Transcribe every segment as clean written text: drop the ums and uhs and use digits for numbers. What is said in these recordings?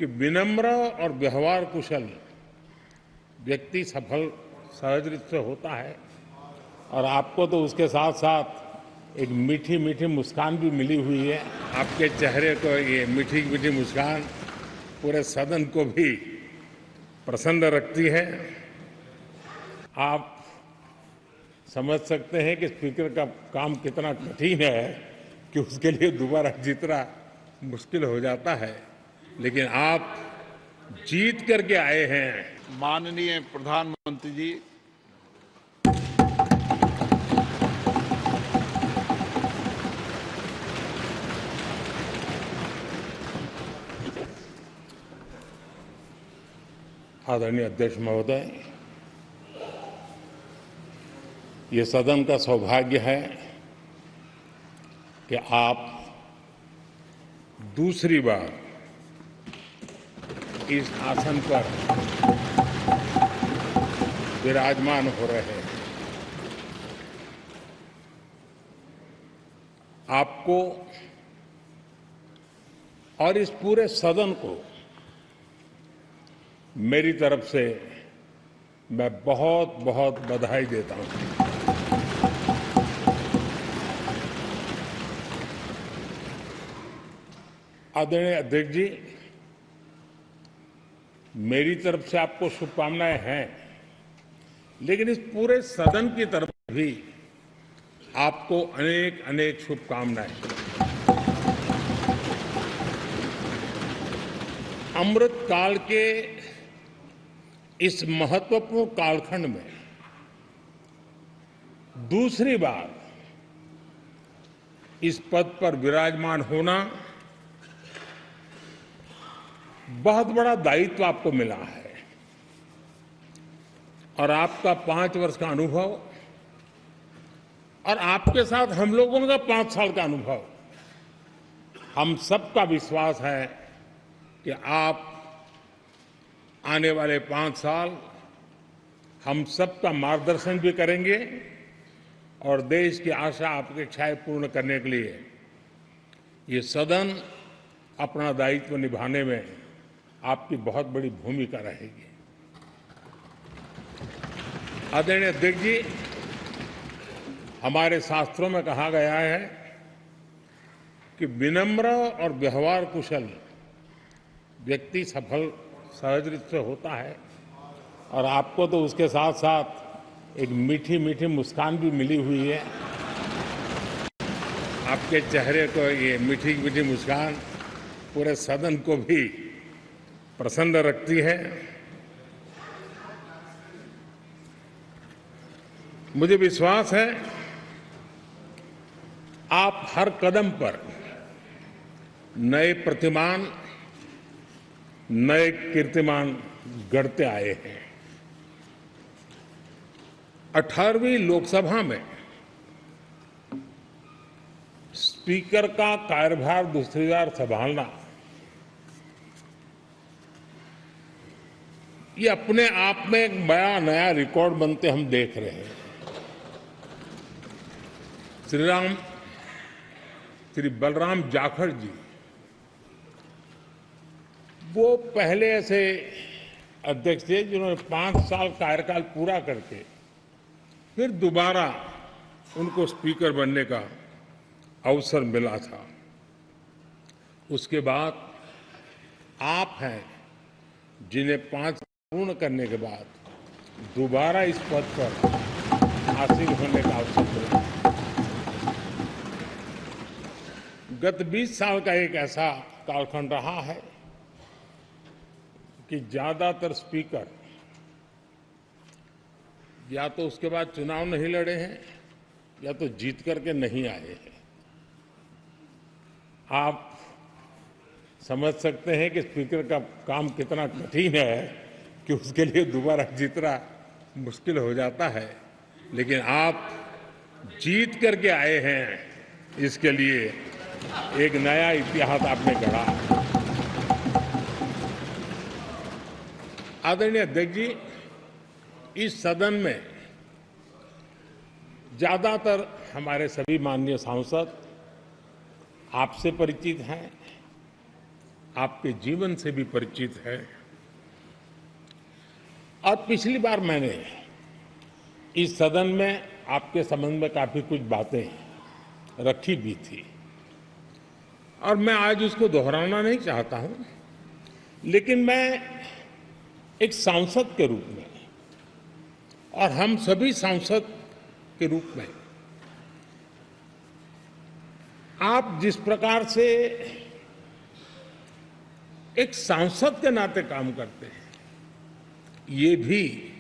कि विनम्र और व्यवहार कुशल व्यक्ति सफल सहज रूप से होता है। और आपको तो उसके साथ साथ एक मीठी मीठी मुस्कान भी मिली हुई है। आपके चेहरे को ये मीठी मीठी मुस्कान पूरे सदन को भी प्रसन्न रखती है। आप समझ सकते हैं कि स्पीकर का काम कितना कठिन है कि उसके लिए दोबारा जीतना मुश्किल हो जाता है, लेकिन आप जीत करके आए हैं। माननीय प्रधानमंत्री जी, आदरणीय अध्यक्ष महोदय, ये सदन का सौभाग्य है कि आप दूसरी बार इस आसन पर विराजमान हो रहे हैं। आपको और इस पूरे सदन को मेरी तरफ से मैं बहुत बहुत बधाई देता हूं। आदरणीय अध्यक्ष जी, मेरी तरफ से आपको शुभकामनाएं हैं, लेकिन इस पूरे सदन की तरफ भी आपको अनेक अनेक शुभकामनाएं। अमृत काल के इस महत्वपूर्ण कालखंड में दूसरी बार इस पद पर विराजमान होना बहुत बड़ा दायित्व आपको मिला है। और आपका 5 वर्ष का अनुभव और आपके साथ हम लोगों का 5 साल का अनुभव, हम सबका विश्वास है कि आप आने वाले 5 साल हम सबका मार्गदर्शन भी करेंगे और देश की आशा अपेक्षाएं पूर्ण करने के लिए ये सदन अपना दायित्व निभाने में आपकी बहुत बड़ी भूमिका रहेगी। आदरणीय अध्यक्ष जी, हमारे शास्त्रों में कहा गया है कि विनम्र और व्यवहार कुशल व्यक्ति सफल सहज रूप से होता है। और आपको तो उसके साथ साथ एक मीठी मीठी मुस्कान भी मिली हुई है। आपके चेहरे को ये मीठी मीठी मुस्कान पूरे सदन को भी प्रसन्न रखती है। मुझे विश्वास है आप हर कदम पर नए प्रतिमान, नए कीर्तिमान गढ़ते आए हैं। 18वीं लोकसभा में स्पीकर का कार्यभार दूसरी बार संभालना, ये अपने आप में एक बड़ा नया रिकॉर्ड बनते हम देख रहे हैं। श्री बलराम जाखड़ जी, वो पहले ऐसे अध्यक्ष थे जिन्होंने 5 साल कार्यकाल पूरा करके फिर दोबारा उनको स्पीकर बनने का अवसर मिला था। उसके बाद आप हैं जिन्हें 5 पूर्ण करने के बाद दोबारा इस पद पर आसीन होने का अवसर मिला। गत 20 साल का एक ऐसा कालखंड रहा है कि ज्यादातर स्पीकर या तो उसके बाद चुनाव नहीं लड़े हैं या तो जीत करके नहीं आए हैं। आप समझ सकते हैं कि स्पीकर का काम कितना कठिन है कि उसके लिए दोबारा जीतना मुश्किल हो जाता है, लेकिन आप जीत करके आए हैं। इसके लिए एक नया इतिहास आपने गढ़ा। आदरणीय अध्यक्ष जी, इस सदन में ज्यादातर हमारे सभी माननीय सांसद आपसे परिचित हैं आपके जीवन से भी परिचित है। और पिछली बार मैंने इस सदन में आपके संबंध में काफी कुछ बातें रखी भी थी और मैं आज उसको दोहराना नहीं चाहता हूं, लेकिन मैं एक सांसद के रूप में और हम सभी सांसद के रूप में आप जिस प्रकार से एक सांसद के नाते काम करते हैं, ये भी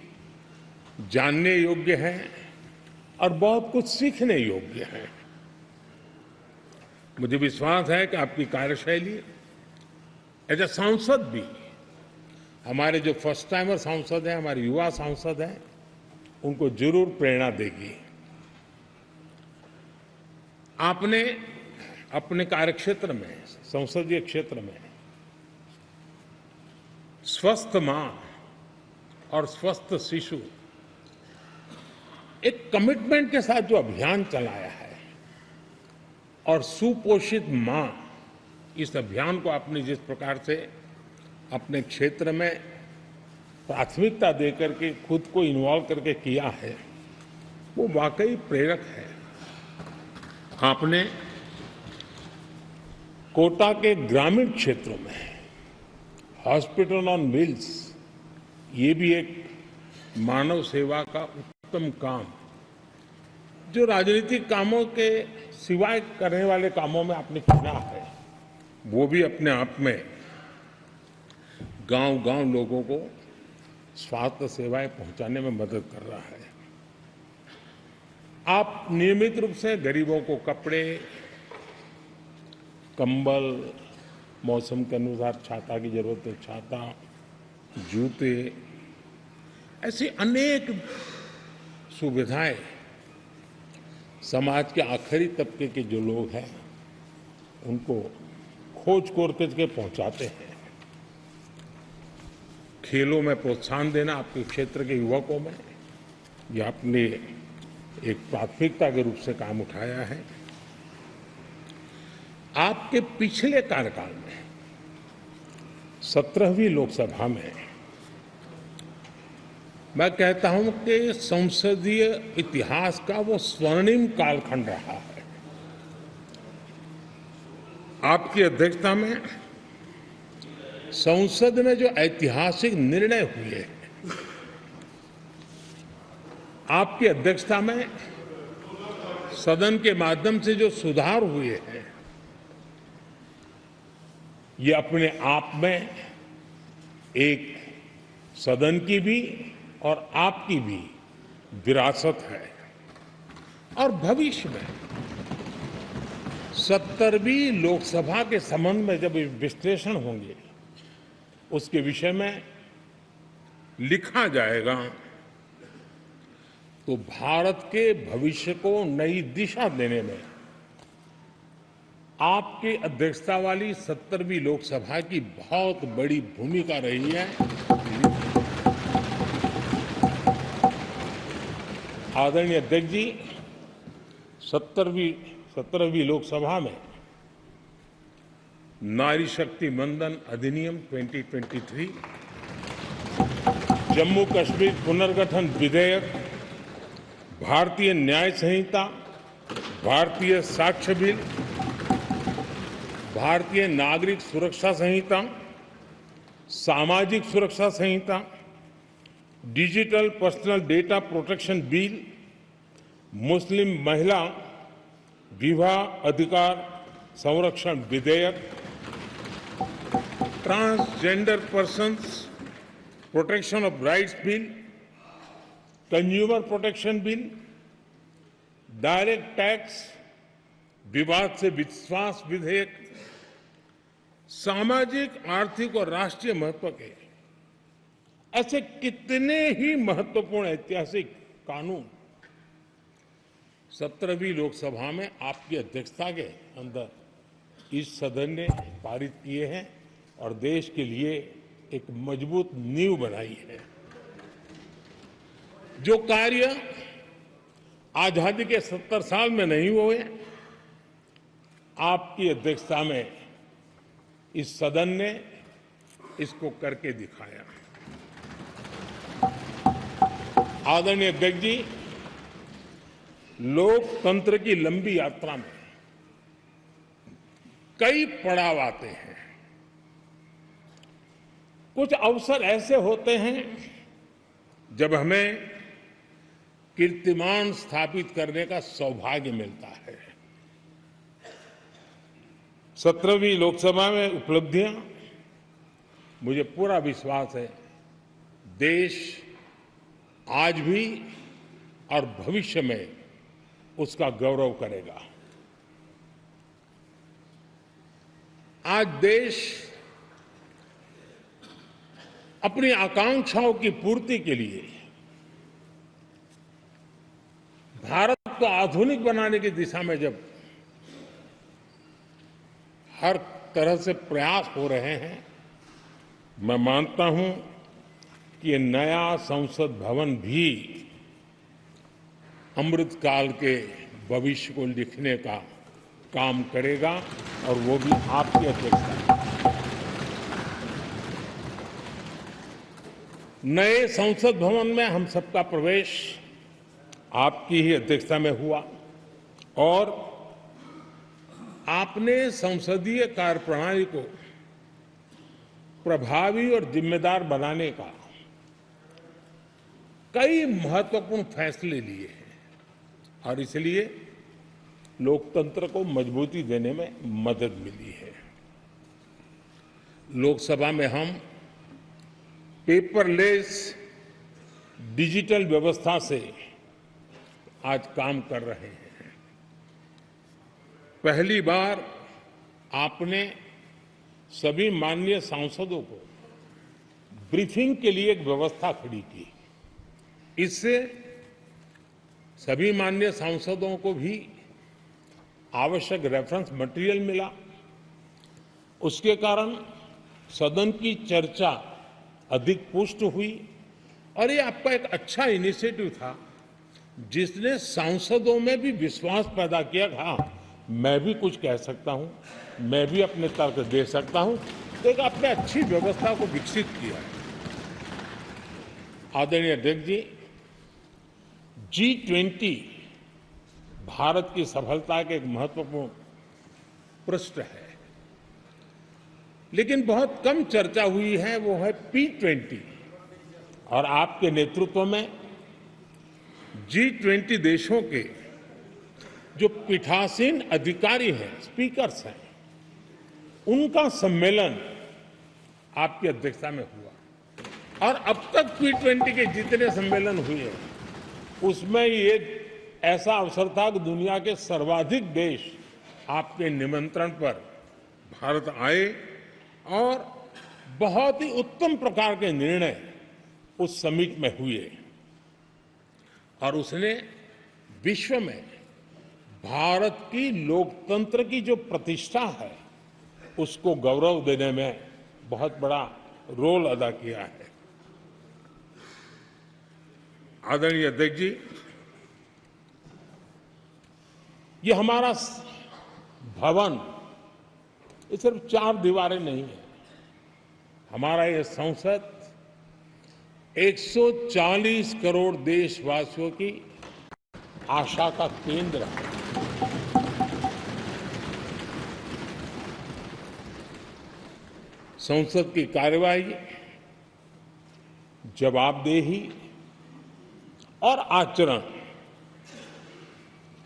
जानने योग्य है और बहुत कुछ सीखने योग्य है। मुझे विश्वास है कि आपकी कार्यशैली एज ए सांसद भी हमारे जो फर्स्ट टाइमर सांसद हैं, हमारे युवा सांसद हैं, उनको जरूर प्रेरणा देगी। आपने अपने कार्यक्षेत्र में, संसदीय क्षेत्र में स्वस्थ मां और स्वस्थ शिशु एक कमिटमेंट के साथ जो अभियान चलाया है और सुपोषित मां, इस अभियान को आपने जिस प्रकार से अपने क्षेत्र में प्राथमिकता देकर के खुद को इन्वॉल्व करके किया है, वो वाकई प्रेरक है। आपने कोटा के ग्रामीण क्षेत्रों में हॉस्पिटल ऑन व्हील्स, ये भी एक मानव सेवा का उत्तम काम, जो राजनीतिक कामों के सिवाय करने वाले कामों में आपने किया है, वो भी अपने आप में गांव-गांव लोगों को स्वास्थ्य सेवाएं पहुंचाने में मदद कर रहा है। आप नियमित रूप से गरीबों को कपड़े, कंबल, मौसम के अनुसार छाता की जरूरत है छाता, जूते, ऐसी अनेक सुविधाएं समाज के आखिरी तबके के जो लोग हैं उनको खोज करके पहुंचाते हैं। खेलों में प्रोत्साहन देना आपके क्षेत्र के युवकों में, यह आपने एक प्राथमिकता के रूप से काम उठाया है। आपके पिछले कार्यकाल में 17वीं लोकसभा में मैं कहता हूं कि संसदीय इतिहास का वो स्वर्णिम कालखंड रहा है। आपकी अध्यक्षता में संसद में जो ऐतिहासिक निर्णय हुए हैं, आपकी अध्यक्षता में सदन के माध्यम से जो सुधार हुए हैं, ये अपने आप में एक सदन की भी और आपकी भी विरासत है। और भविष्य में 70वीं लोकसभा के संबंध में जब विश्लेषण होंगे, उसके विषय में लिखा जाएगा, तो भारत के भविष्य को नई दिशा देने में आपकी अध्यक्षता वाली 70वीं लोकसभा की बहुत बड़ी भूमिका रही है। आदरणीय अध्यक्ष जी, 17वीं लोकसभा में नारी शक्ति वंदन अधिनियम 2023, जम्मू कश्मीर पुनर्गठन विधेयक, भारतीय न्याय संहिता, भारतीय साक्ष्य बिल, भारतीय नागरिक सुरक्षा संहिता, सामाजिक सुरक्षा संहिता, digital personal data protection bill, मुस्लिम महिला विवाह अधिकार संरक्षण विधेयक, transgender persons protection of rights bill, consumer protection bill, direct tax, विवाद से विश्वास विधेयक, सामाजिक, आर्थिक और राष्ट्रीय महत्व के ऐसे कितने ही महत्वपूर्ण ऐतिहासिक कानून 17वीं लोकसभा में आपकी अध्यक्षता के अंदर इस सदन ने पारित किए हैं और देश के लिए एक मजबूत नींव बनाई है। जो कार्य आजादी के 70 साल में नहीं हुए, आपकी अध्यक्षता में इस सदन ने इसको करके दिखाया। आदरणीय अध्यक्ष जी, लोकतंत्र की लंबी यात्रा में कई पड़ाव आते हैं। कुछ अवसर ऐसे होते हैं जब हमें कीर्तिमान स्थापित करने का सौभाग्य मिलता है। 17वीं लोकसभा में उपलब्धियां, मुझे पूरा विश्वास है देश आज भी और भविष्य में उसका गौरव करेगा। आज देश अपनी आकांक्षाओं की पूर्ति के लिए भारत को आधुनिक बनाने की दिशा में जब हर तरह से प्रयास हो रहे हैं, मैं मानता हूं कि ये नया संसद भवन भी अमृतकाल के भविष्य को लिखने का काम करेगा और वो भी आपकी अध्यक्षता में। नए संसद भवन में हम सबका प्रवेश आपकी ही अध्यक्षता में हुआ और आपने संसदीय कार्यप्रणाली को प्रभावी और जिम्मेदार बनाने का कई महत्वपूर्ण फैसले लिए हैं और इसलिए लोकतंत्र को मजबूती देने में मदद मिली है। लोकसभा में हम पेपरलेस डिजिटल व्यवस्था से आज काम कर रहे हैं। पहली बार आपने सभी माननीय सांसदों को ब्रीफिंग के लिए एक व्यवस्था खड़ी की। इससे सभी माननीय सांसदों को भी आवश्यक रेफरेंस मटेरियल मिला। उसके कारण सदन की चर्चा अधिक पुष्ट हुई और ये आपका एक अच्छा इनिशिएटिव था जिसने सांसदों में भी विश्वास पैदा किया कि हाँ, मैं भी कुछ कह सकता हूं, मैं भी अपने तर्क दे सकता हूं। तो एक आपने अच्छी व्यवस्था को विकसित किया है। आदरणीय अध्यक्ष जी, G20 भारत की सफलता के एक महत्वपूर्ण पृष्ठ है, लेकिन बहुत कम चर्चा हुई है, वो है P20 और आपके नेतृत्व में G20 देशों के जो पीठासीन अधिकारी हैं, स्पीकर्स हैं, उनका सम्मेलन आपकी अध्यक्षता में हुआ और अब तक P20 के जितने सम्मेलन हुए उसमें ये ऐसा अवसर था कि दुनिया के सर्वाधिक देश आपके निमंत्रण पर भारत आए और बहुत ही उत्तम प्रकार के निर्णय उस समिट में हुए और उसने विश्व में भारत की लोकतंत्र की जो प्रतिष्ठा है उसको गौरव देने में बहुत बड़ा रोल अदा किया है। आदरणीय अध्यक्ष जी, ये हमारा भवन ये सिर्फ 4 दीवारें नहीं है। हमारा ये संसद 140 करोड़ देशवासियों की आशा का केंद्र है। संसद की कार्यवाही, जवाबदेही और आचरण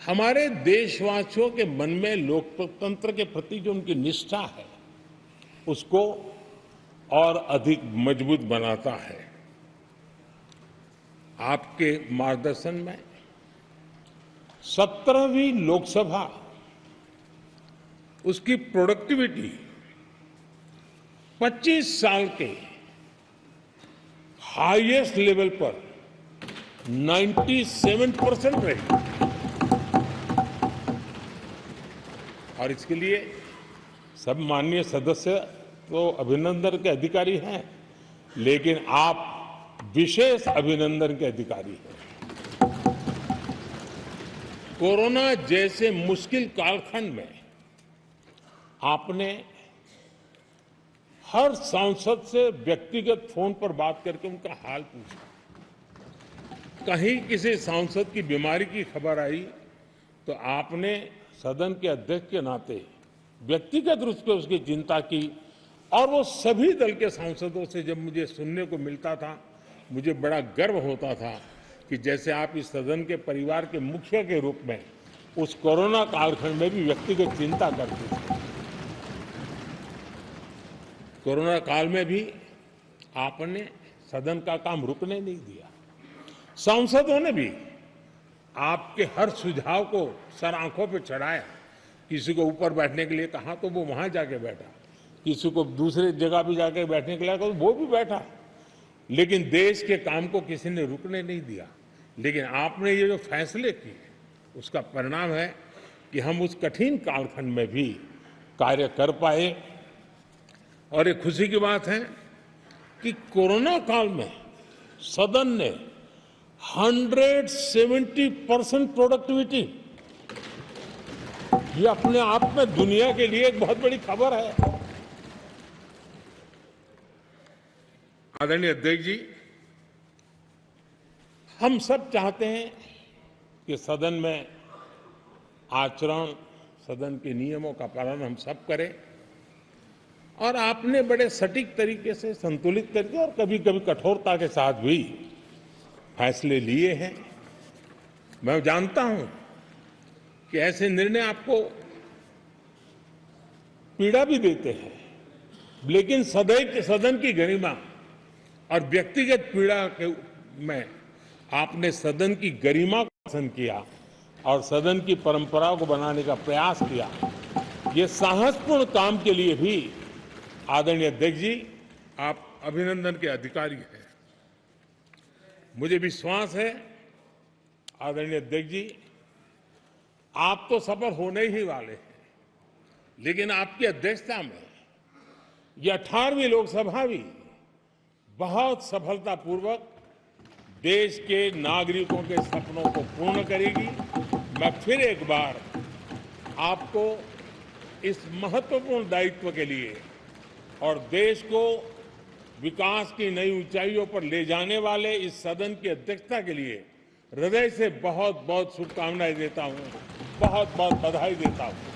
हमारे देशवासियों के मन में लोकतंत्र के प्रति जो उनकी निष्ठा है उसको और अधिक मजबूत बनाता है। आपके मार्गदर्शन में 17वीं लोकसभा उसकी प्रोडक्टिविटी 25 साल के हाईएस्ट लेवल पर 97% रही और इसके लिए सब माननीय सदस्य तो अभिनंदन के अधिकारी हैं, लेकिन आप विशेष अभिनंदन के अधिकारी हैं। कोरोना जैसे मुश्किल कालखंड में आपने हर सांसद से व्यक्तिगत फोन पर बात करके उनका हाल पूछा। कहीं किसी सांसद की बीमारी की खबर आई तो आपने सदन के अध्यक्ष के नाते व्यक्तिगत रूप से उसकी चिंता की, और वो सभी दल के सांसदों से जब मुझे सुनने को मिलता था, मुझे बड़ा गर्व होता था कि जैसे आप इस सदन के परिवार के मुखिया के रूप में उस कोरोना कालखंड में भी व्यक्तिगत चिंता करते थे। कोरोना काल में भी आपने सदन का काम रुकने नहीं दिया। सांसदों ने भी आपके हर सुझाव को सर आंखों पे चढ़ाया। किसी को ऊपर बैठने के लिए कहा तो वो वहां जाके बैठा, किसी को दूसरे जगह भी जाके बैठने के लिए कहा तो वो भी बैठा। लेकिन देश के काम को किसी ने रुकने नहीं दिया। लेकिन आपने ये जो फैसले किए उसका परिणाम है कि हम उस कठिन कालखंड में भी कार्य कर पाए। और एक खुशी की बात है कि कोरोना काल में सदन ने 170% प्रोडक्टिविटी, ये अपने आप में दुनिया के लिए एक बहुत बड़ी खबर है। आदरणीय अध्यक्ष जी, हम सब चाहते हैं कि सदन में आचरण, सदन के नियमों का पालन हम सब करें, और आपने बड़े सटीक तरीके से, संतुलित तरीके और कभी कभी कठोरता के साथ भी फैसले लिए हैं। मैं जानता हूं कि ऐसे निर्णय आपको पीड़ा भी देते हैं, लेकिन सदन की गरिमा और व्यक्तिगत पीड़ा के में आपने सदन की गरिमा को पसंद किया और सदन की परंपरा को बनाने का प्रयास किया। ये साहसपूर्ण काम के लिए भी आदरणीय अध्यक्ष जी, आप अभिनंदन के अधिकारी हैं। मुझे विश्वास है आदरणीय अध्यक्ष जी, आप तो सफल होने ही वाले हैं, लेकिन आपकी अध्यक्षता में ये 18वीं लोकसभा भी बहुत सफलतापूर्वक देश के नागरिकों के सपनों को पूर्ण करेगी। मैं फिर एक बार आपको इस महत्वपूर्ण दायित्व के लिए और देश को विकास की नई ऊंचाइयों पर ले जाने वाले इस सदन की अध्यक्षता के लिए हृदय से बहुत बहुत शुभकामनाएं देता हूं, बहुत बहुत बधाई देता हूं।